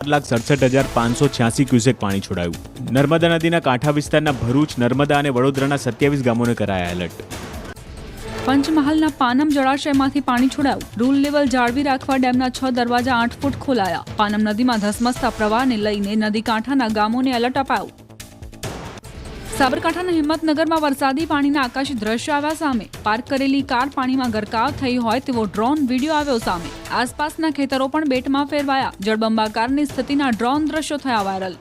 7,67,586 cusec પાણી છોડાયું. નર્મદા નદીના કાંઠા વિસ્તારના ભરૂચ, નર્મદા અને વડોદરાના 27 ગામોને કરાયા એલર્ટ. પંચમહાલના પાનમ જળાશયમાંથી પાણી છોડાયું. રૂલ લેવલ જાળવી રાખવા ડેમના 6 દરવાજા 8 ફૂટ ખોલાયા. પાનમ નદીમાં ધસમસતા પ્રવાહને લઈને નદી કાંઠાના ગામોને એલર્ટ અપાયું. સાબરકાંઠાના હિંમતનગરમાં વરસાદી પાણીના આકાશી દ્રશ્યો આવ્યા સામે. પાર્ક કરેલી કાર પાણીમાં ગરકાવ થઈ હોય તેવો ડ્રોન વિડીયો આવ્યો સામે. આસપાસના ખેતરો પણ બેટમાં ફેરવાયા. જળબંબાકારની સ્થિતિના ડ્રોન દ્રશ્યો થયા વાયરલ.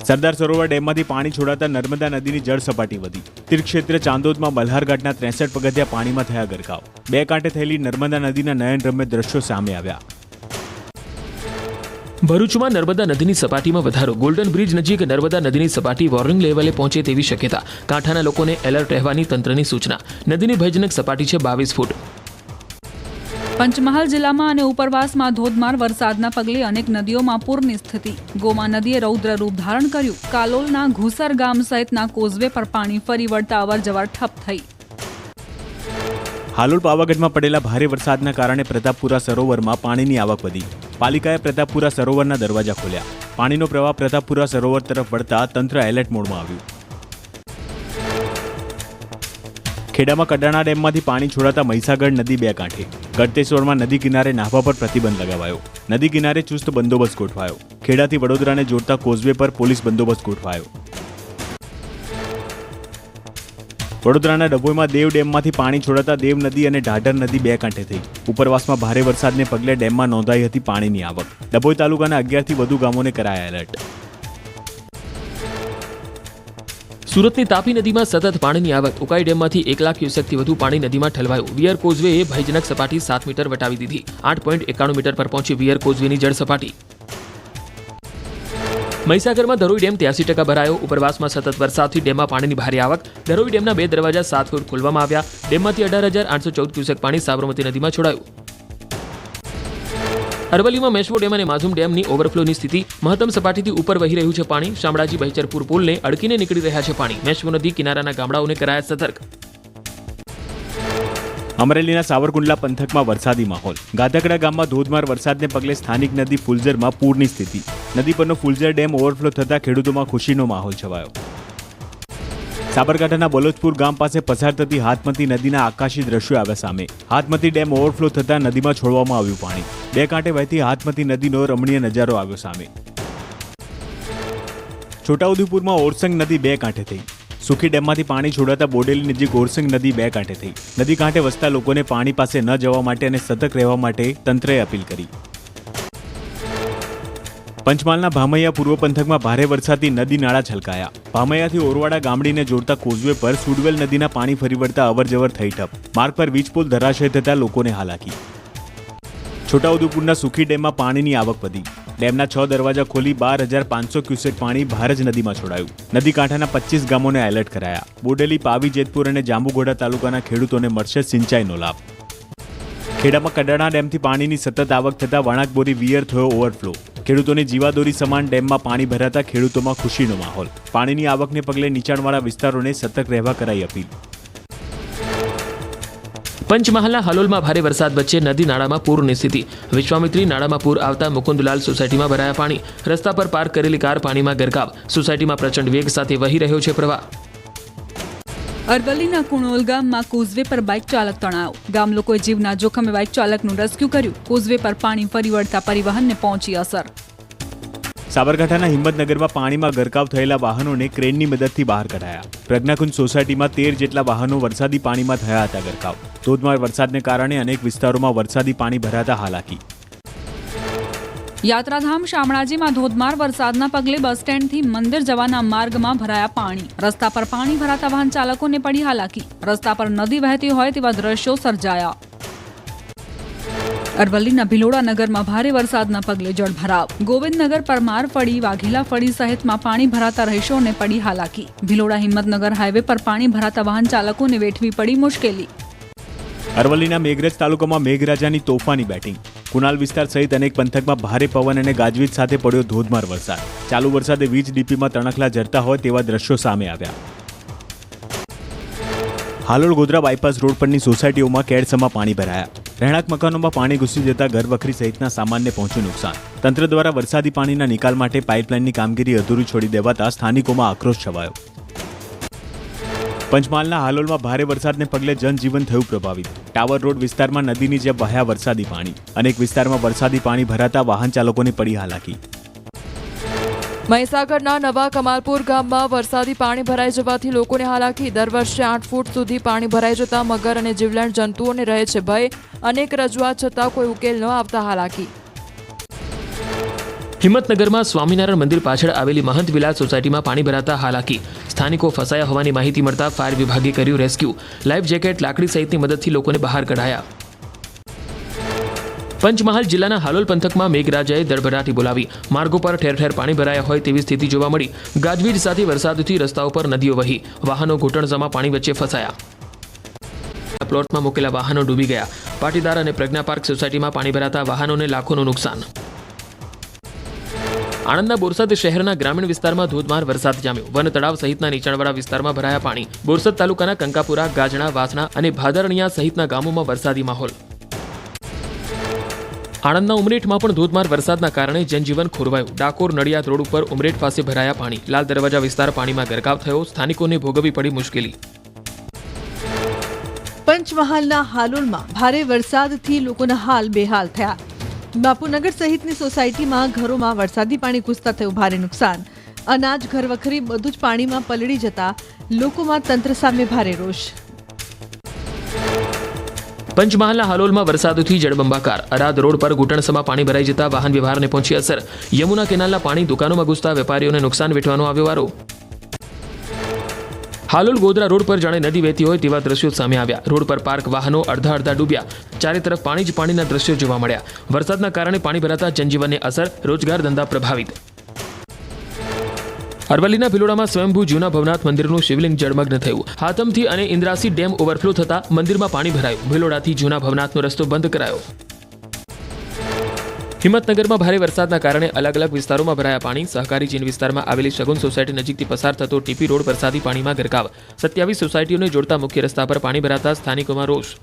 સરદાર સરોવર ડેમમાંથી પાણી છોડાતા નર્મદા નદીની જળ સપાટી વધી. તીર્થક્ષેત્ર ચાંદોદમાં મલ્હારઘાટના 63 પગથિયા પાણીમાં થયા ગરકાવ. બે કાંઠે થયેલી નર્મદા નદીના નયનરમ્ય દ્રશ્યો સામે આવ્યા. ભરૂચમાં નર્મદા નદીની સપાટીમાં વધારો. ગોલ્ડન બ્રિજ નજીક નર્મદા નદીની સપાટી વોર્નિંગ લેવલે પહોંચે તેવી શક્યતા. કાંઠાના લોકોને એલર્ટ રહેવાની તંત્રની સૂચના. નદીની ભયજનક સપાટી છે 22 ફૂટ. પંચમહાલ જિલ્લામાં અને ઉપરવાસમાં ધોધમાર વરસાદના પગલે અનેક નદીઓમાં પૂરની સ્થિતિ. ગોમા નદીએ રૌદ્ર રૂપ ધારણ કર્યું. કાલોલના ઘુસર ગામ સહિતના કોઝવે પર પાણી ફરી વળતા અવરજવર ઠપ થઈ. હાલોલ પાવાગઢમાં પડેલા ભારે વરસાદના કારણે પ્રતાપપુરા સરોવરમાં પાણીની આવક વધી. પાલિકાએ પ્રતાપપુરા સરોવરના દરવાજા ખોલ્યા. પાણીનો પ્રવાહ પ્રતાપપુરા સરોવર તરફ વળતા તંત્ર એલર્ટ મોડમાં આવ્યું. ખેડામાં કડાણા ડેમમાંથી પાણી છોડાતા મહીસાગર નદી બે કાંઠે. ગળતેશ્વરમાં નદી કિનારે નાહવા પર પ્રતિબંધ લગાવાયો. નદી કિનારે ચુસ્ત બંદોબસ્ત ગોઠવાયો. ખેડાથી વડોદરાને જોડતા કોઝવે પર પોલીસ બંદોબસ્ત ગોઠવાયો. વડોદરાના ડભોઈમાં દેવ ડેમમાંથી પાણી છોડાતા દેવ નદી અને ઢાઢર નદી બે કાંઠે થઈ. ઉપરવાસમાં ભારે વરસાદને પગલે ડેમમાં નોંધાઈ હતી પાણીની આવક. ડભોઈ તાલુકાના 11થી વધુ ગામોને કરાયા એલર્ટ. સુરતની તાપી નદીમાં સતત પાણીની આવક. ઉકાઈ ડેમમાંથી 1 લાખ ક્યુસેકથી વધુ પાણી નદીમાં ઠલવાયું. વિયર કોઝવેએ ભયજનક સપાટી 7 મીટર વટાવી દીધી. 8.91 મીટર પર પહોંચી વિયર કોઝવેની જળ સપાટી. મહીસાગરમાં ધરોઈ ડેમ 83% ભરાયો. ઉપરવાસમાં સતત વરસાદથી ડેમમાં પાણીની ભારે આવક. ધરોઈ ડેમના 2 દરવાજા 7 ફૂટ ખોલવામાં આવ્યા. ડેમમાંથી 18,814 ક્યુસેક પાણી સાબરમતી નદીમાં છોડાયું. અરવલ્લીમાં મેશ્વો ડેમ અને માઝુમ ડેમની ઓવરફ્લોની સ્થિતિ. મહત્તમ સપાટીથી ઉપર વહી રહ્યું છે પાણી. શામળાજી બહેચરપુર પુલને અડકીને નીકળી રહ્યા છે પાણી. મેશ્વો નદી કિનારાના ગામડાઓને કરાયા સતર્ક. અમરેલીના સાવરકુંડલા પંથકમાં વરસાદી માહોલ. ગાધકડા ગામમાં ધોધમાર વરસાદને પગલે સ્થાનિક નદી ફુલઝરમાં પૂરની સ્થિતિ. નદી પરનો ફુલઝર ડેમ ઓવરફ્લો થતા ખેડૂતોમાં ખુશીનો માહોલ છવાયો. સાબરકાંઠાના બલોચપુર ગામ પાસે પસાર થતી હાથમતી નદીના આકાશી દ્રશ્યો આવ્યા સામે. હાથમતી ડેમ ઓવરફ્લો થતા નદીમાં છોડવામાં આવ્યું પાણી. બે કાંઠે વહેતી હાથમતી નદીનો રમણીય નજારો આવ્યો સામે. છોટાઉદેપુરમાં ઓરસંગ નદી બે કાંઠે થઈ. સુખી ડેમમાંથી પાણી છોડાતા બોડેલી નજીક ઓરસંગ નદી બે કાંઠે થઈ. નદી કાંઠે વસતા લોકોને પાણી પાસે ન જવા માટે અને સતર્ક રહેવા માટે તંત્રએ અપીલ કરી. પંચમહાલના ભામૈયા પૂર્વ પંથકમાં ભારે વરસાદથી નદી નાળા છલકાયા. ભામૈયાથી ઓરવાડા ગામડીને જોડતા કોઝવે પર સુડવેલ નદીના પાણી ફરી વળતા અવરજવર થઈ ઠપ. માર્ગ પર વીજપોલ ધરાશય થતા લોકોને હાલાકી. છોટાઉદેપુરના સુખી ડેમમાં પાણીની આવક વધી. ડેમના 6 દરવાજા ખોલી 12,500 ક્યુસેક પાણી ભારજ નદીમાં છોડાયું. નદી કાંઠાના 25 ગામોને એલર્ટ કરાયા. બોડેલી, પાવી, જેતપુર અને જાંબુઘોડા તાલુકાના ખેડૂતોને મળશે સિંચાઈનો લાભ. ખેડામાં કડાણા ડેમથી પાણીની સતત આવક થતા વણાકબોરી વિયર થયો ઓવરફ્લો. ખેડૂતોની જીવાદોરી સમાન ડેમમાં પાણી ભરાતા ખેડૂતોમાં ખુશીનો માહોલ. પાણીની આવકને પગલે નીચાણવાળા વિસ્તારોને સતર્ક રહેવા કરાઈ અપીલ. પંચમહાલના હાલોલમાં ભારે વરસાદ વચ્ચે નદી નાળામાં પૂરની સ્થિતિ. વિશ્વામિત્રી નાળામાં પૂર આવતા મુકુંદલાલ સોસાયટીમાં ભરાયા પાણી. રસ્તા પર પાર્ક કરેલી કાર પાણીમાં ગરકાવ. સોસાયટીમાં પ્રચંડ વેગ સાથે વહી રહ્યો છે પ્રવાહ. અરવલ્લીના કુણોલ ગામમાં કોઝવે પર બાઇક ચાલક તણાવ. ગામ લોકોએ જીવના જોખમે બાઇક ચાલકનું રેસ્ક્યુ કર્યું. કોઝવે પર પાણી ફરી વળતા પરિવહનને પહોંચી અસર. સાબરકાંઠાના હિંમતનગરમાં પાણીમાં ગરકાવ થયેલા વાહનોને ક્રેનની મદદથી બહાર કઢાયા. પ્રજ્ઞાકુંજ સોસાયટીમાં 13 જેટલા વાહનો વરસાદી પાણીમાં થયા હતા ગરકાવ. ધોધમાર વરસાદને કારણે અનેક વિસ્તારોમાં વરસાદી પાણી ભરાતા હાલાકી. યાત્રાધામ શામળાજીમાં ધોધમાર વરસાદના પગલે બસ સ્ટેન્ડથી મંદિર જવાના માર્ગમાં ભરાયા પાણી. રસ્તા પર પાણી ભરાતા વાહન ચાલકોને પડી હાલાકી. રસ્તા પર નદી વહેતી હોય તેવા દ્રશ્યો સર્જાયા. અરવલ્લીના ભિલોડા નગરમાં ભારે વરસાદના પગલે જળભરાવ. ગોવિંદનગર, પરમાર ફળી, વાઘેલા ફળી સહિતમાં પાણી ભરાતા રહીશોને પડી હાલાકી. ભિલોડા હિંમતનગર હાઈવે પર પાણી ભરાતા વાહન ચાલકોને વેઠવી પડી મુશ્કેલી. અરવલ્લીના મેઘરજ તાલુકામાં મેઘરાજાની તોફાની બેટિંગ. કુનાલ વિસ્તાર સહિત અનેક પંથકમાં ભારે પવન અને ગાજવીજ સાથે પડ્યો ધોધમાર વરસાદ. ચાલુ વરસાદે વીજ ડીપીમાં તણખલા ઝરતા હોય તેવા દ્રશ્યો સામે આવ્યા. હાલોલ ગોધરા બાયપાસ રોડ પરની સોસાયટીઓમાં કેડસમાં પાણી ભરાયા. રહેણાંક મકાનોમાં પાણી ઘૂસી જતા ઘરવખરી સહિતના સામાનને પહોંચ્યું નુકસાન. તંત્ર દ્વારા વરસાદી પાણીના નિકાલ માટે પાઇપલાઇનની કામગીરી અધૂરી છોડી દેવાતા સ્થાનિકોમાં આક્રોશ છવાયો. પંચમહાલના હાલોલમાં ભારે વરસાદને પગલે જનજીવન થયું પ્રભાવિત. ટાવર રોડ વિસ્તારમાં નદીની જેમ વહ્યા વરસાદી પાણી. અનેક વિસ્તારમાં વરસાદી પાણી ભરાતા વાહન ચાલકોને પડી હાલાકી. મહીસાગરના નવા કમાલપુર ગામમાં વરસાદી પાણી ભરાઈ જવાથી લોકોને હાલાકી. દર વર્ષે 8 ફૂટ સુધી પાણી ભરાઈ જતા મગર અને જીવલેણ જંતુઓને રહે છે ભય. અનેક રજૂઆત છતાં કોઈ ઉકેલ ન આવતા હાલાકી. હિંમતનગરમાં સ્વામિનારાયણ મંદિર પાછળ આવેલી મહંત વિલાસ સોસાયટીમાં પાણી ભરાતા હાલાકી. સ્થાનિકો ફસાયા હોવાની માહિતી મળતા ફાયર વિભાગે કર્યું રેસ્ક્યુ. લાઈફ જેકેટ, લાકડી સહિતની મદદથી લોકોને બહાર કઢાયા. પંચમહાલ જિલ્લાના હાલોલ પંથકમાં મેઘરાજાએ દળભરાટી બોલાવી. માર્ગો પર ઠેર ઠેર પાણી ભરાયા હોય તેવી સ્થિતિ જોવા મળી. ગાજવીજ સાથે વરસાદથી રસ્તાઓ પર નદીઓ વહી. વાહનો ઘૂંટણસમા પાણી વચ્ચે ફસાયા. પ્લોટમાં મૂકેલા વાહનો ડૂબી ગયા. પાટીદાર અને પ્રજ્ઞા પાર્ક સોસાયટીમાં પાણી ભરાતા વાહનોને લાખોનું નુકસાન. આણંદના બોરસદ શહેરના ગ્રામીણ વિસ્તારમાં ધોધમાર વરસાદ જામ્યો. વન તળાવ સહિતના નીચાણવાળા વિસ્તારમાં ભરાયા પાણી. બોરસદ તાલુકાના કંકાપુરા, ગાજણા, વાસણા અને ભાદરણિયા સહિતના ગામોમાં વરસાદી માહોલ. આણંદના ઉમરેઠમાં પણ ધોધમાર વરસાદના કારણે જનજીવન ખોરવાયું. ડાકોર નડિયાદ રોડ ઉપર ઉમરેઠ પાસે ભરાયા પાણી. લાલ દરવાજા વિસ્તાર પાણીમાં ગરકાવ થયો. સ્થાનિકોને ભોગવવી પડી મુશ્કેલી. પંચમહાલના હાલોલમાં ભારે વરસાદથી લોકોના હાલ બેહાલ થયા. બાપુનગર સહિતની સોસાયટીમાં ઘરોમાં વરસાદી પાણી ઘૂસતા થયું ભારે નુકસાન. અનાજ, ઘરવખરી બધું જ પાણીમાં પલળી જતા લોકોમાં તંત્ર સામે ભારે રોષ. પંચમહાલના હાલોલમાં વરસાદથી જળબંબાકાર. અરાદ રોડ પર ઘૂંટણસમા પાણી ભરાઈ જતા વાહન વ્યવહારને પહોંચી અસર. યમુના કેનાલના પાણી દુકાનોમાં ઘૂસતા વેપારીઓને નુકસાન વેઠવાનો આવ્યો વારો. હાલોલ ગોધરા રોડ પર જાણે નદી વહેતી હોય તેવા દ્રશ્યો સામે આવ્યા. રોડ પર પાર્ક વાહનો અડધા ડૂબ્યા. ચારે તરફ પાણી જ પાણીના દ્રશ્યો જોવા મળ્યા. વરસાદના કારણે પાણી ભરાતા જનજીવનને અસર. રોજગાર ધંધા પ્રભાવિત. અરવલ્લીના ભિલોડામાં સ્વયંભૂ જૂના ભવનાથ મંદિરનું શિવલિંગ જળમગ્ન થયું. હાથમથી અને ઇન્દ્રાસી ડેમ ઓવરફ્લો થતા મંદિરમાં પાણી ભરાયું. ભિલોડાથી જૂના ભવનાથનો રસ્તો બંધ કરાયો. હિંમતનગરમાં ભારે વરસાદના કારણે અલગ અલગ વિસ્તારોમાં ભરાયા પાણી. સહકારી ચીન વિસ્તારમાં આવેલી શગુન સોસાયટી નજીકથી પસાર થતો ટીપી રોડ વરસાદી પાણીમાં ગરકાવ. 27 સોસાયટીઓને જોડતા મુખ્ય રસ્તા પર પાણી ભરાતા સ્થાનિકોમાં રોષ.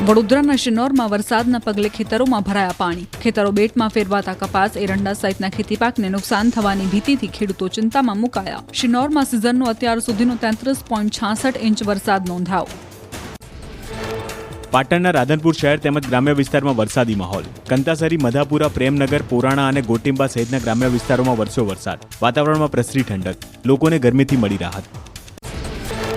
વડોદરાના શિનોરમાં વરસાદના પગલે ખેતરોમાં ભરાયા પાણી. ખેતરો બેટમાં ફેરવાતા કપાસ, એરંડા સહિતના ખેતી પાકને નુકસાન થવાની ભીતિથી ખેડૂતો ચિંતામાં મુકાયા. શિનોરમાં સિઝનનો અત્યાર સુધીનો 33.66 ઇંચ વરસાદ નોંધાયો. પાટણના રાધનપુર શહેર તેમજ ગ્રામ્ય વિસ્તારમાં વરસાદી માહોલ. કંતાસરી, મધાપુરા, પ્રેમનગર, પોરાણા અને ગોટિંબા સહિતના ગ્રામ્ય વિસ્તારોમાં વરસ્યો વરસાદ. વાતાવરણમાં પ્રસરી ઠંડક. લોકોને ગરમીથી મળી રાહત.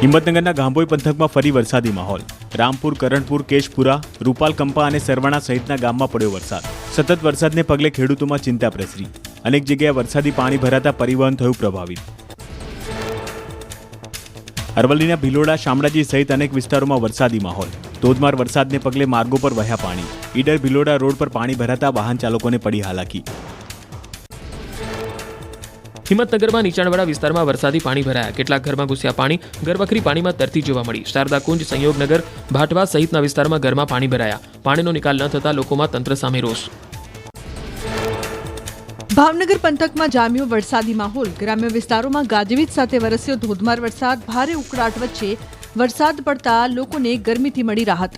હિંમતનગરના ગાંભોઈ પંથકમાં ફરી વરસાદી માહોલ. રામપુર, કરણપુર, કેશપુરા, રૂપાલકંપા અને સરવાણા સહિતના ગામમાં પડ્યો વરસાદ. સતત વરસાદને પગલે ખેડૂતોમાં ચિંતા પ્રસરી. અનેક જગ્યાએ વરસાદી પાણી ભરાતા પરિવહન થયું પ્રભાવિત. અરવલ્લીના ભિલોડા, શામળાજી સહિત અનેક વિસ્તારોમાં વરસાદી માહોલ. ધોધમાર વરસાદને પગલે માર્ગો પર વહ્યા પાણી. ઈડર ભિલોડા રોડ પર પાણી ભરાતા વાહન ચાલકોને પડી હાલાકી. હિંમતનગરમાં નીચાણવાળા વિસ્તારમાં વરસાદી પાણી ભરાયા. કેટલાક ઘરમાં ઘૂસ્યા પાણી. ઘરવખરી પાણીમાં તરતી જોવા મળી. શારદા કુંજ, સંયોગનગર, ભાટવા સહિતના વિસ્તારમાં ઘરમાં પાણી ભરાયા. પાણીનો નિકાલ ન થતા લોકોમાં તંત્ર સામે રોષ. ભાવનગર પંથકમાં જામ્યો વરસાદી માહોલ. ગ્રામ્ય વિસ્તારોમાં ગાજવીજ સાથે વરસ્યો ધોધમાર વરસાદ. ભારે ઉકળાટ વચ્ચે વરસાદ પડતા લોકોને ગરમીથી મળી રાહત.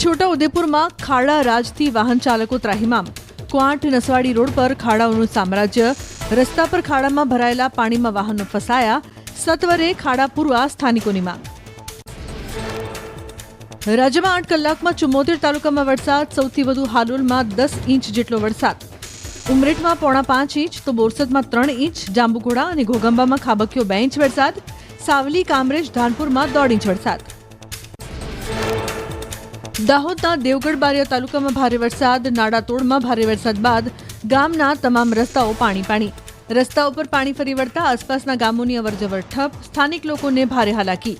છોટા ઉદેપુરમાં ખાડા રાજથી વાહન ચાલકો ત્રાહિમામ. ક્વાંટ નસવાડી રોડ પર ખાડાઓનું સામ્રાજ્ય. રસ્તા પર ખાડામાં ભરાયેલા પાણીમાં વાહનો ફસાયા. સત્વરે ખાડા પૂરવા સ્થાનિકોની માંગ. રાજ્યમાં 8 કલાકમાં 74 તાલુકામાં વરસાદ. સૌથી વધુ હાલોલમાં 10 ઇંચ જેટલો વરસાદ. ઉમરેઠમાં 4.5 ઇંચ તો બોરસદમાં 3 ઇંચ. જાંબુઘોડા અને ઘોગંબામાં ખાબક્યો 2 ઇંચ વરસાદ. સાવલી, કામરેજ, ધાનપુરમાં 1.5 ઇંચ વરસાદ. દાહોદના દેવગઢ બારિયા તાલુકામાં ભારે વરસાદ. નાડાતોડમાં ભારે વરસાદ બાદ ગામના તમામ રસ્તાઓ પાણી. રસ્તાઓ પર પાણી ફરી વળતા આસપાસના ગામોની અવરજવર ઠપ. સ્થાનિક લોકોને ભારે હાલાકી.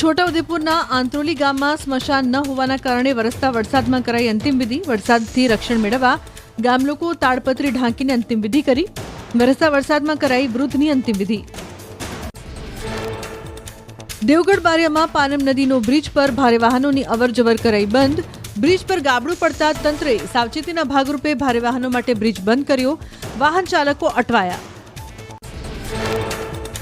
છોટાઉદેપુરના આંત્રોલી ગામમાં સ્મશાન ન હોવાના કારણે વરસતા વરસાદમાં કરાઈ અંતિમ વિધિ. વરસાદથી રક્ષણ મેળવવા ગામ લોકો તાડપત્રી ઢાંકીને અંતિમ વિધિ કરી. વરસતા વરસાદમાં કરાઈ વૃદ્ધની અંતિમ વિધિ. દેવગઢ બારિયામાં પાનમ નદીનો બ્રિજ પર ભારે વાહનોની અવરજવર કરાઈ બંધ. બ્રિજ પર ગાબડું પડતા તંત્રે સાવચેતીના ભાગરૂપે ભારે વાહનો માટે બ્રિજ બંધ કર્યો. વાહન ચાલકો અટવાયા.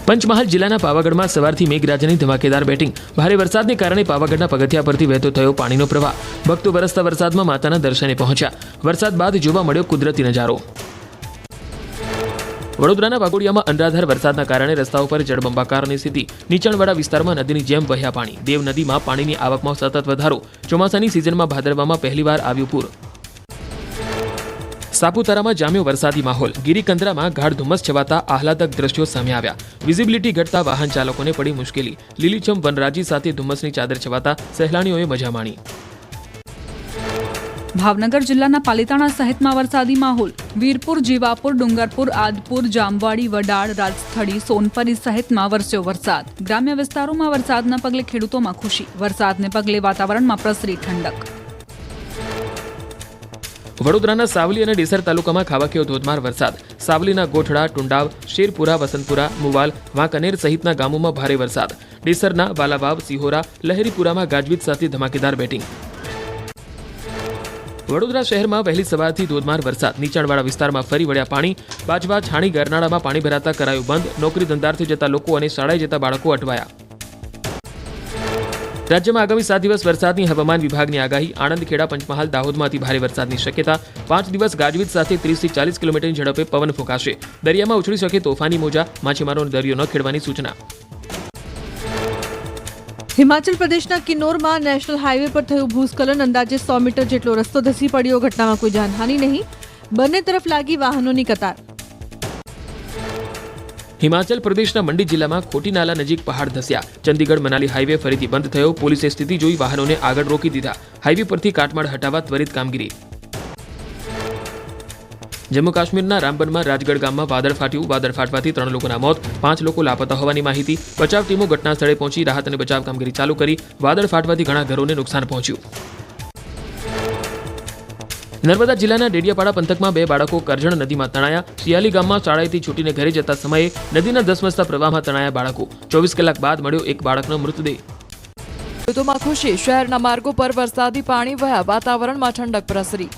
પંચમહાલ જિલ્લાના પાવાગઢમાં સવારથી મેઘરાજાની ધમાકેદાર બેટિંગ. ભારે વરસાદને કારણે પાવાગઢના પગથિયા પરથી વહેતો થયો પાણીનો પ્રવાહ. ભક્તો વરસતા વરસાદમાં માતાના દર્શને પહોંચ્યા. વરસાદ બાદ જોવા મળ્યો કુદરતી નજારો. વડોદરાના વાઘોડિયામાં અનરાધાર વરસાદના કારણે રસ્તાઓ પર જળબંબાકારની સ્થિતિ. નીચાણવાળા વિસ્તારમાં નદીની જેમ વહ્યા પાણી. દેવ નદીમાં પાણીની આવકમાં સતત વધારો. ચોમાસાની સિઝનમાં ભાદરવામાં પહેલીવાર આવ્યું પૂર. સાપુતારામાં જામ્યો વરસાદી માહોલ. ગિરિકંદરામાં ગાઢ ધુમ્મસ છવાતા આહલાદક દ્રશ્યો સામે આવ્યા. વિઝિબિલિટી ઘટતા વાહન ચાલકોને પડી મુશ્કેલી. લીલીછમ વનરાજી સાથે ધુમ્મસની ચાદર છવાતા સહેલાણીઓએ મજા માણી. ભાવનગર જિલ્લાના પાલિતાણા સહિતમાં વરસાદી માહોલ. વીરપુર, જીવાપુર, ડુંગરપુર, આદપુર, જામવાડી, વડાળ, રાજસ્થળી, સોનપરી સહિતમાં વરસ્યો વરસાદ. ગ્રામ્ય વિસ્તારોમાં વરસાદના પગલે ખેડૂતોમાં ખુશી. વરસાદને પગલે વાતાવરણમાં પ્રસરી ઠંડક. વડોદરાના સાવલી અને ડેસર તાલુકામાં ખાબક્યો ધોધમાર વરસાદ. સાવલીના ગોઠડા, ટુંડાવ, શેરપુરા, વસંતપુરા, મુવાલ, વાંકનેર સહિતના ગામોમાં ભારે વરસાદ. ડેસરના બાલાવાવ, સિહોરા, લહેરીપુરામાં ગાજવીજ સાથે ધમાકેદાર બેટિંગ. વડોદરા શહેરમાં વહેલી સવારથી ધોધમાર વરસાદ. નીચાણવાળા વિસ્તારમાં ફરી વળ્યા પાણી. બાજવા, છાણી, ગરનાળામાં પાણી ભરાતા કરાયું બંધ. નોકરી ધંધાર્થે જતા લોકો અને શાળાએ જતા બાળકો અટવાયા. રાજ્યમાં આગામી 7 દિવસ વરસાદની હવામાન વિભાગની આગાહી. આણંદ, ખેડા, પંચમહાલ, દાહોદમાં અતિ ભારે વરસાદની શક્યતા. 5 દિવસ ગાજવીજ સાથે 30 થી 40 કિલોમીટરની ઝડપે પવન ફૂંકાશે. દરિયામાં ઉછળી શકે તોફાની મોજા. માછીમારોને દરિયો ન ખેડવાની સૂચના. હિમાચલ પ્રદેશના કિન્નોરમાં નેશનલ હાઈવે પર થયું ભૂસ્ખલન. અંદાજે 100 મીટર જેટલો રસ્તો ધસી પડ્યો. ઘટનામાં કોઈ જાનહાનિ નહીં. બંને તરફ લાગી વાહનોની કતાર. હિમાચલ પ્રદેશના મંડી જિલ્લામાં ખોટી નાલા નજીક પહાડ ધસ્યા. ચંદીગઢ મનાલી હાઈવે ફરીથી બંધ થયો. પોલીસે સ્થિતિ જોઈ વાહનોને આગળ રોકી દીધા. હાઈવે પરથી કાટમાળ હટાવવા ત્વરિત કામગીરી. જમ્મુ કાશ્મીરના રામબનમાં રાજગઢ ગામમાં વાદળ ફાટ્યું. વાદળ ફાટવાથી 3 લોકોના મોત, 5 લોકો લાપતા હોવાની માહિતી. બચાવ ટીમો ઘટના સ્થળે પહોંચી રાહત અને બચાવ કામગીરી ચાલુ કરી. વાદળ ફાટવાથી ઘણા ઘરોને નુકસાન પહોંચ્યું. નર્મદા જિલ્લાના ડેડિયાપાડા પંથકમાં 2 બાળકો કરજણ નદીમાં તણાયા. સિયાલી ગામમાં શાળાએથી છૂટીને ઘરે જતા સમયે નદીના ધસમસતા પ્રવાહમાં તણાયા બાળકો. 24 કલાક બાદ મળ્યો એક બાળકનો મૃતદેહ. ઋતુમાં ખુશી. શહેરના માર્ગો પર વરસાદી પાણી વહ્યા. વાતાવરણમાં ઠંડક પ્રસરી.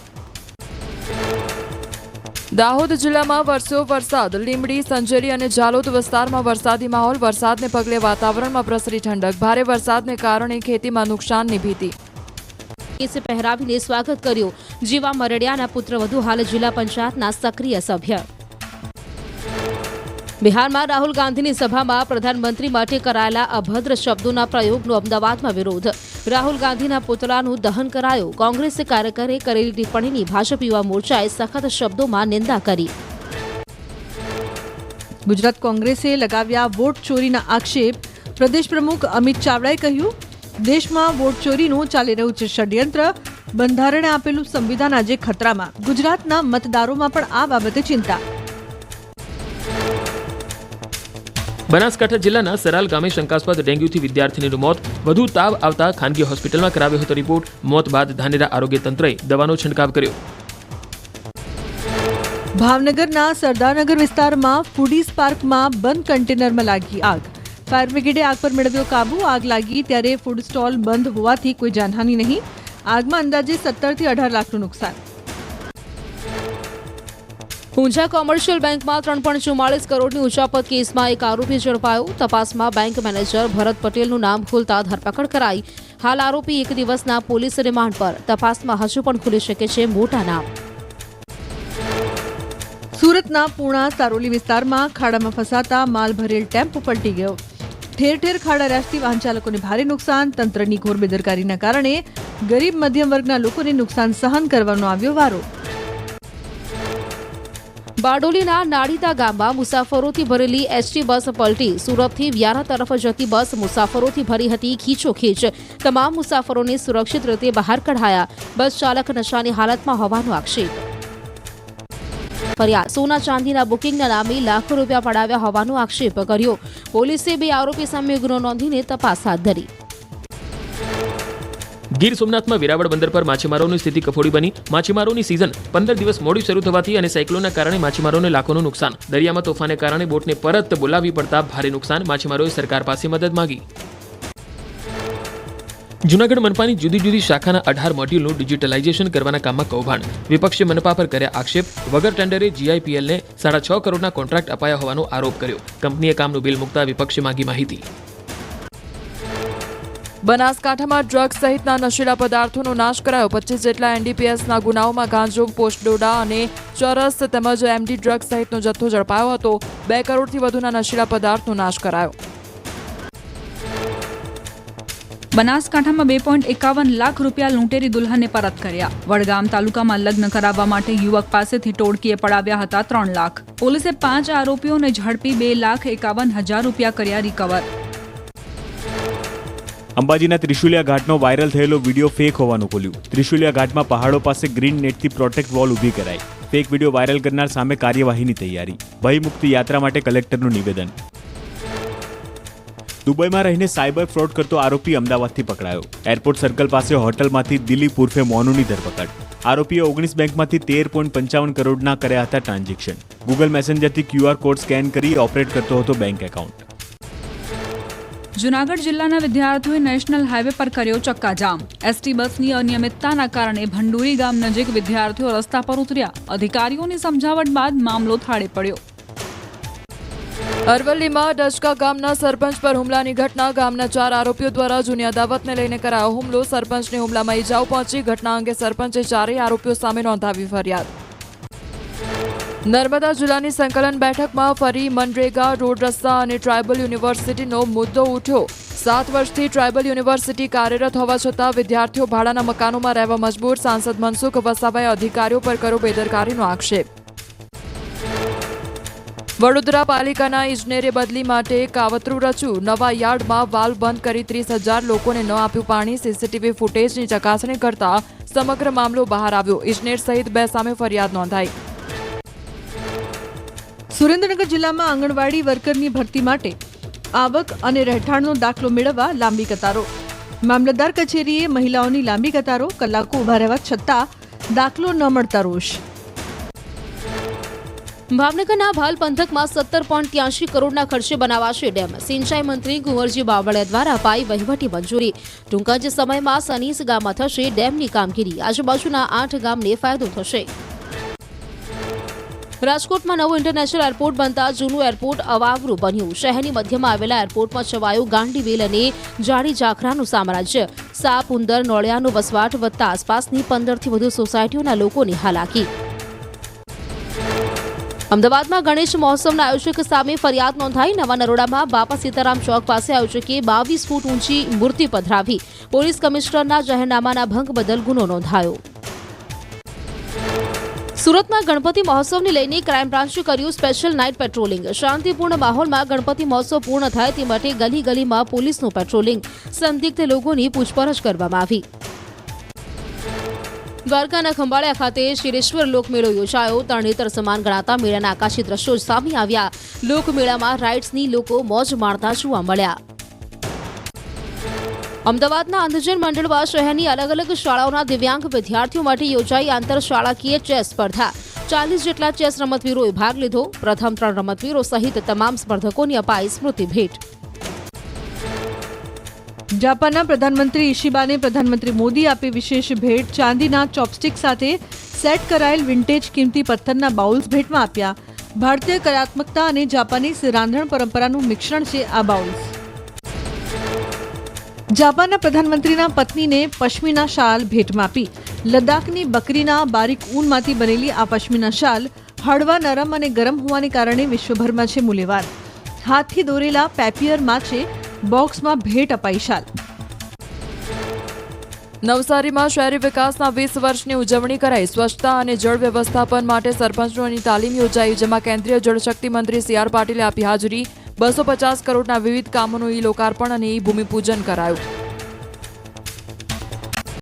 દાહોદ જિલ્લામાં વરસ્યો વરસાદ. લીંબડી, સંજેલી અને જાલોદ વિસ્તારમાં વરસાદી માહોલ. વરસાદને પગલે વાતાવરણમાં પ્રસરી ઠંડક. ભારે વરસાદને કારણે ખેતીમાં નુકસાનની ભીતિ. કેસે પહેરાવીને સ્વાગત કર્યું. જીવા મરડિયાના પુત્રવધુ હાલ જિલ્લા પંચાયતના સક્રિય સભ્ય. બિહારમાં રાહુલ ગાંધીની સભામાં પ્રધાનમંત્રી માટે કરાયેલા અભદ્ર શબ્દોના પ્રયોગનો અમદાવાદમાં વિરોધ. રાહુલ ગાંધીના પુતળાનું દહન કરાયું. કોંગ્રેસ કાર્યકરે કરેલી ટિપ્પણીની ભાજપ યુવા મોરચાએ સખત શબ્દોમાં નિંદા કરી. ગુજરાત કોંગ્રેસે લગાવ્યા વોટ ચોરીના આક્ષેપ. પ્રદેશ પ્રમુખ અમિત ચાવડાએ કહ્યું, દેશમાં વોટ ચોરીનું ચાલી રહ્યું છે ષડયંત્ર. બંધારણે આપેલું સંવિધાન આજે ખતરામાં. ગુજરાતના મતદારોમાં પણ આ બાબતે ચિંતા. બનાસકાંઠા જિલ્લાના સરાલ ગામે શંકાસ્પદ ડેન્ગ્યુથી વિદ્યાર્થીનીનું મોત. વધુ તાવ આવતા ખાનગી હોસ્પિટલમાં કરાવ્યો હતો રિપોર્ટ. મોત બાદ ધાનેરા આરોગ્ય તંત્રએ દવાનો છંટકાવ કર્યો. ભાવનગરના સરદારનગર વિસ્તારમાં ફૂડીઝ પાર્કમાં બંધ કન્ટેનરમાં લાગી આગ. ફાયર બ્રિગેડે આગ પર મેળવ્યો કાબુ. આગ લાગી ત્યારે ફૂડ સ્ટોલ બંધ હોવાથી કોઈ જાનહાનિ નહીં. આગમાં અંદાજે 17 થી 18 લાખનું નુકસાન. ઊંઝા કોમર્શિયલ બેંકમાં 3.44 કરોડની ઉચાપત કેસમાં એક આરોપી ઝડપાયો. તપાસમાં બેંક મેનેજર ભરત પટેલનું નામ ખુલતા ધરપકડ કરાઈ. હાલ આરોપી 1 દિવસના પોલીસ રિમાન્ડ પર. તપાસમાં હજુ પણ ખુલી શકે છે મોટા નામ. સુરતના પૂણા સારોલી વિસ્તારમાં ખાડામાં ફસાતા માલ ભરેલ ટેમ્પો પલટી ગયો. ઠેર ઠેર ખાડા રાશથી વાહન ચાલકોને ભારે નુકસાન. તંત્રની ઘોર બેદરકારીના કારણે ગરીબ મધ્યમ વર્ગના લોકોને નુકસાન સહન કરવાનો આવ્યો વારો. બારડોલીના નાડીતા ગામમાં મુસાફરોથી ભરેલી એસટી બસ પલટી. સુરતથી વ્યારા તરફ જતી બસ મુસાફરોથી ભરી હતી ખીચોખીચ. તમામ મુસાફરોને સુરક્ષિત રીતે બહાર કઢાયા. બસ ચાલક નશાની હાલતમાં હોવાનો આક્ષેપ. ફરિયાદ. સોના ચાંદીના બુકિંગના નામે લાખો રૂપિયા પડાવ્યા હોવાનો આક્ષેપ કર્યો. પોલીસે 2 આરોપી સામે ગુનો નોંધીને તપાસ હાથ ધરી. ગીર સોમનાથમાં વેરાવળ બંદર પર માછીમારોની સ્થિતિ કફોડી બની. માછીમારોની સિઝન 15 દિવસ મોડી શરૂ થવાથી અને સાયક્લોનના કારણે માછીમારોને લાખોનું નુકસાન. દરિયામાં તોફાને કારણે બોટને પરત બોલાવવી પડતા ભારે નુકસાન. માછીમારોએ સરકાર પાસે મદદ માંગી. જૂનાગઢ મનપાની જુદી જુદી શાખાના 18 મોડ્યુલનું ડિજિટલાઇઝેશન કરવાના કામમાં કૌભાંડ. વિપક્ષે મનપા પર કર્યા આક્ષેપ. વગર ટેન્ડરે GIPLને 6.5 કરોડના કોન્ટ્રાક્ટ અપાયા હોવાનો આરોપ કર્યો. કંપનીએ કામનું બિલ મૂકતા વિપક્ષે માંગી માહિતી. બનાસકાંઠામાં ડ્રગ્સ સહિતના નશીલા પદાર્થોનો નાશ કરાયો. 25 જેટલા NDPSના ગુનાઓમાં ગાંજો, પોસ્ટડોડા અને ચરસ તેમજ MD ડ્રગ્સ સહિતનો જથ્થો ઝડપાયો હતો. 2 કરોડથી વધુના નશીલા પદાર્થનો નાશ કરાયો. બનાસકાંઠામાં 2.51 લાખ રૂપિયા લૂંટેરી દુલ્હને પરત કર્યા. વડગામ તાલુકામાં લગ્ન કરાવવા માટે યુવક પાસેથી ટોળકીએ પડાવ્યા હતા 3 લાખ. પોલીસે 5 આરોપીઓને ઝડપી 2,51,000 રૂપિયા કર્યા રિકવર. અંબાજીના ત્રિશુલિયા ઘાટનો વાયરલ થયેલો વિડીયો ફેક હોવાનું ખુલ્યું. ત્રિશુલિયા ઘાટમાં પહાડો પાસે ગ્રીન નેટથી પ્રોટેક્ટ વોલ ઊભી કરાઈ. ફેક વિડીયો વાયરલ કરનાર સામે કાર્યવાહીની તૈયારી. ભયમુક્ત યાત્રા માટે કલેક્ટરનું નિવેદન. દુબઈમાં રહીને સાયબર ફ્રોડ કરતો આરોપી અમદાવાદથી પકડાયો. એરપોર્ટ સર્કલ પાસે હોટલમાંથી દિલીપ ઉર્ફે મોનુની ધરપકડ. આરોપીએ 19 બેંકમાંથી 13.55 કરોડના કર્યા હતા ટ્રાન્ઝેક્શન. ગૂગલ મેસેન્જરથી QR કોડ સ્કેન કરી ઓપરેટ કરતો હતો બેંક એકાઉન્ટ. જૂનાગઢ જિલ્લાના વિદ્યાર્થીઓએ નેશનલ હાઈવે પર કર્યો ચક્કાજામ. ST બસની અનિયમિતતાના કારણે ભંડુરી ગામ નજીક વિદ્યાર્થીઓ રસ્તા પર ઉતર્યા. અધિકારીઓની સમજાવટ બાદ મામલો થાળે પડ્યો. અરવલ્લીમાં ડચકા ગામના સરપંચ પર હુમલાની ઘટના. ગામના 4 આરોપીઓ દ્વારા જૂની અદાવતને લઈને કરાયો હુમલો. સરપંચને હુમલામાં ઈજાઓ પહોંચી. ઘટના અંગે સરપંચે 4 આરોપીઓ સામે નોંધાવી ફરિયાદ. નર્મદા જિલ્લાની સંકલન બેઠકમાં ફરી મનરેગા, રોડ રસ્તા અને ટ્રાયબલ યુનિવર્સિટીનો મુદ્દો ઉઠ્યો. 7 વર્ષથી ટ્રાયબલ યુનિવર્સિટી કાર્યરત હોવા છતાં વિદ્યાર્થીઓ ભાડાના મકાનોમાં રહેવા મજબૂર. સાંસદ મનસુખ વસાવાએ અધિકારીઓ પર કર્યો બેદરકારીનો આક્ષેપ. વડોદરા પાલિકાના ઇજનેરે બદલી માટે કાવતરું રચ્યું. નવા યાર્ડમાં વાલ્વ બંધ કરી 30,000 લોકોને ન આપ્યું પાણી. CCTV ફૂટેજની ચકાસણી કરતા સમગ્ર મામલો બહાર આવ્યો. ઇજનેર સહિત 2 સામે ફરિયાદ નોંધાઈ. સુરેન્દ્રનગર જિલ્લામાં આંગણવાડી વર્કરની ભરતી માટે આવક અને રહેઠાણનો દાખલો મેળવવા લાંબી કતારો. મામલતદાર કચેરીએ મહિલાઓની લાંબી કતારો. કલાકો ઊભા રહેવા છતાં દાખલો ન મળતા રોષ. ભાવનગરના ભાલ પંથકમાં 17.83 કરોડના ખર્ચે બનાવાશે ડેમ. સિંચાઈ મંત્રી કુંવરજી બાવળિયા દ્વારા અપાઈ વહીવટી મંજૂરી. ટૂંક જ સમયમાં સનીસ ગામમાં થશે ડેમની કામગીરી. આજુબાજુના 8 ગામને ફાયદો થશે. રાજકોટમાં નવું ઇન્ટરનેશનલ એરપોર્ટ બનતા જૂનું એરપોર્ટ અવાવરું બન્યું. શહેરની મધ્યમાં આવેલા એરપોર્ટમાં છવાયું ગાંડીવેલ અને જાડી જાખરાનું સામ્રાજ્ય. સાપ, ઉંદર, નોળિયાનો વસવાટ વધતા આસપાસની 15થી વધુ સોસાયટીઓના લોકોની હાલાકી. અમદાવાદમાં ગણેશ મહોત્સવના આયોજક સામે ફરિયાદ નોંધાઈ. નવા નરોડામાં બાપા સીતારામ ચોક પાસે આયોજકે 22 ફૂટ ઊંચી મૂર્તિ પધરાવી. પોલીસ કમિશનરના જાહેરનામાના ભંગ બદલ ગુનો નોંધાયો. સુરતમાં ગણપતિ મહોત્સવને લઈને ક્રાઇમ બ્રાન્ચે કર્યું સ્પેશિયલ નાઇટ પેટ્રોલિંગ. શાંતિપૂર્ણ માહોલમાં ગણપતિ મહોત્સવ પૂર્ણ થાય તે માટે ગલી ગલીમાં પોલીસનું પેટ્રોલિંગ. સંદિગ્ધ લોકોની પૂછપરછ કરવામાં આવી. દ્વારકાના ખંભાળિયા ખાતે શિરેશ્વર લોકમેળો યોજાયો. તરણેતર સમાન ગણાતા મેળાના આકાશી દ્રશ્યો સામે આવ્યા. લોકમેળામાં રાઇડ્સની લોકો મોજ માણતા જોવા મળ્યા. અમદાવાદના અંધજન મંડળમાં શહેરની અલગ અલગ શાળાઓના દિવ્યાંગ વિદ્યાર્થીઓ માટે યોજાઈ આંતરશાળાકીય ચેસ સ્પર્ધા. 40 જેટલા ચેસ રમતવીરોએ ભાગ લીધો. પ્રથમ 3 રમતવીરો સહિત તમામ સ્પર્ધકોને અપાઈ સ્મૃતિ ભેટ. જાપાનના પ્રધાનમંત્રી ઇશિબાને પ્રધાનમંત્રી મોદી આપી વિશેષ ભેટ. ચાંદીના ચોપસ્ટિક સાથે સેટ કરાયેલ વિન્ટેજ કિંમતી પથ્થરના બાઉલ્સ ભેટમાં આપ્યા. ભારતીય કલાત્મકતા અને જાપાનીઝ રાંધણ પરંપરાનું મિશ્રણ છે આ બાઉલ્સ. જાપાનના પ્રધાનમંત્રીના પત્નીને પશ્મિના શાલ ભેટમાં આપી. લદ્દાખની બકરીના બારીક ઊનમાંથી બનેલી આ પશ્મિના શાલ હળવા, નરમ અને ગરમ હોવાને કારણે વિશ્વભરમાં છે મૂલ્યવાન. હાથથી દોરેલા પેપિયરમાં છે બોક્સમાં ભેટ અપાઈ શાલ. નવસારીમાં શહેરી વિકાસના 20 વર્ષની ઉજવણી કરાઈ. સ્વચ્છતા અને જળ વ્યવસ્થાપન માટે સરપંચોની તાલીમ યોજાઈ, જેમાં કેન્દ્રીય જળશક્તિ મંત્રી CR પાટીલે આપી હાજરી. 250 કરોડના વિવિધ કામોનું લોકાર્પણ અને ભૂમિપૂજન કરાયું.